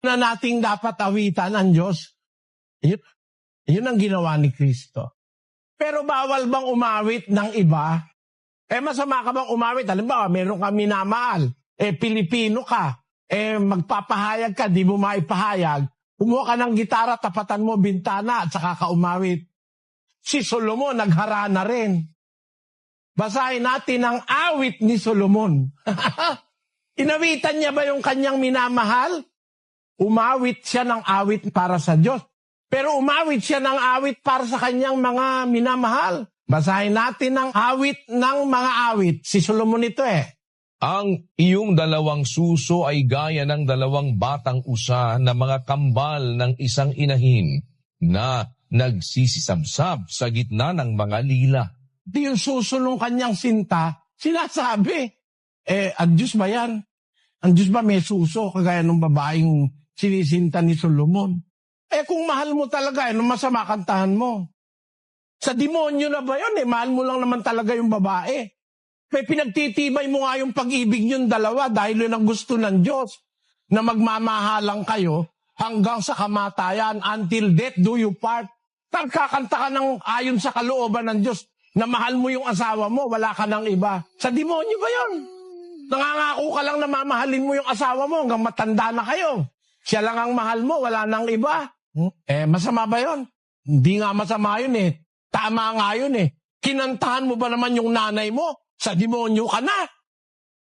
na nating dapat awitan ang Diyos. Yun ang ginawa ni Kristo. Pero bawal bang umawit ng iba? Masama ka bang umawit? Halimbawa, meron ka minamahal. Pilipino ka. Magpapahayag ka, di mo maipahayag. Kumuha ka ng gitara, tapatan mo bintana at saka ka umawit. Si Solomon, nagharana rin. Basahin natin ang awit ni Solomon. Inawitan niya ba yung kanyang minamahal? Umawit siya ng awit para sa Diyos. Pero umawit siya ng awit para sa kanyang mga minamahal. Basahin natin ang awit ng mga awit. Si Solomon ito Ang iyong dalawang suso ay gaya ng dalawang batang usa na mga kambal ng isang inahin na nagsisisabsab sa gitna ng mga lila. Di yung suso ng kanyang sinta, sinasabi. Ang Diyos ba yan? Ang Diyos ba may suso kagaya ng babaeng sinisinta ni Solomon? Kung mahal mo talaga, nung masama kantahan mo. Sa demonyo na ba yun? Mahal mo lang naman talaga yung babae. Pinagtitibay mo nga yung pag-ibig yung dalawa dahil yun ang gusto ng Diyos na magmamahalang kayo hanggang sa kamatayan, until death do you part. Kakanta ka ng ayon sa kalooban ng Diyos na mahal mo yung asawa mo, wala ka ng iba. Sa demonyo ba yun? Nangangako ka lang na mamahalin mo yung asawa mo hanggang matanda na kayo. Siya lang ang mahal mo, wala nang iba. Masama ba yun? Hindi nga masama yun Tama nga yun Kinantahan mo ba naman yung nanay mo? Sa demonyo ka na.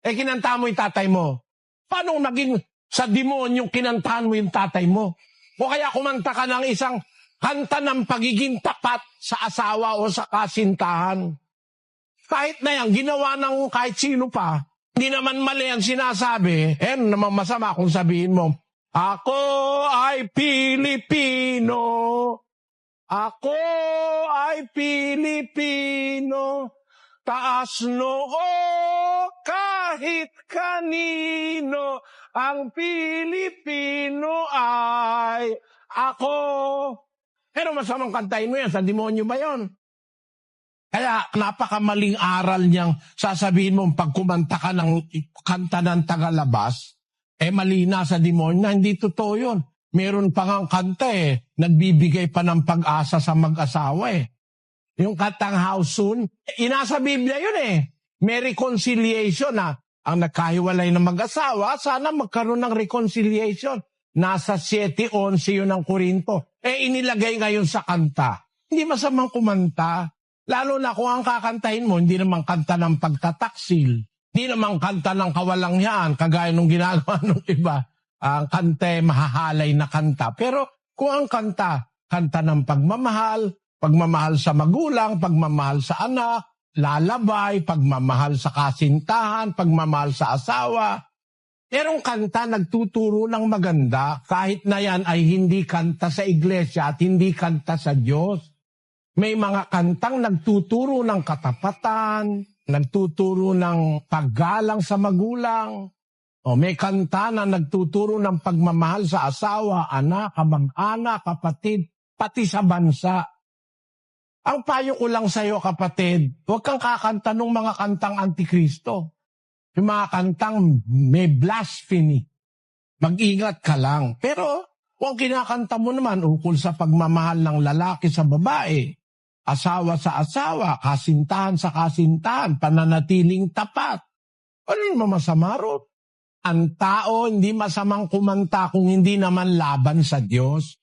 Kinantahan mo yung tatay mo. Paano naging sa demonyo kinantahan mo yung tatay mo? O kaya kumanta ka ng isang kanta ng pagiging tapat sa asawa o sa kasintahan. Kahit na yan, ginawa ng kahit sino pa, hindi naman mali ang sinasabi. Naman masama kung sabihin mo, ako ay Pilipino. Ako ay Pilipino. Taas noo kahit kanino. Ang Pilipino ay ako. Pero masamang kantahin mo yan. Sa demonyo ba yun? Kaya napakamaling aral niyang sasabihin mo pag kumanta ka ng kanta ng tagalabas, mali na sa demonyo na hindi totoo yun. Meron pa ngang kanta nagbibigay pa ng pag-asa sa mag-asawa Yung kantang How Soon, inasa Biblia yun May reconciliation na ang nagkahiwalay ng mag-asawa, sana magkaroon ng reconciliation. Nasa 7:11 yun ng Korinto. Inilagay ngayon sa kanta. Hindi masamang kumanta. Lalo na kung ang kakantahin mo, hindi naman kanta ng pagtataksil. Hindi naman kanta ng kawalangyaan, kagaya nung ginagawa ng iba. Ang kanta mahahalay na kanta. Pero kung ang kanta ng pagmamahal, pagmamahal sa magulang, pagmamahal sa anak, lalabay, pagmamahal sa kasintahan, pagmamahal sa asawa. Merong kanta nagtuturo ng maganda kahit na yan ay hindi kanta sa iglesia at hindi kanta sa Diyos. May mga kantang nagtuturo ng katapatan, nagtuturo ng paggalang sa magulang. May kanta na nagtuturo ng pagmamahal sa asawa, anak, kamag-anak, kapatid, pati sa bansa. Ang payo ko lang sa iyo, kapatid, huwag kang kakanta ng mga kantang antikristo. Yung mga kantang may blasphemy. Mag-ingat ka lang. Pero kung kinakanta mo naman ukol sa pagmamahal ng lalaki sa babae, asawa sa asawa, kasintahan sa kasintahan, pananatiling tapat, ano naman masama ron? Ang tao hindi masamang kumanta kung hindi naman laban sa Diyos.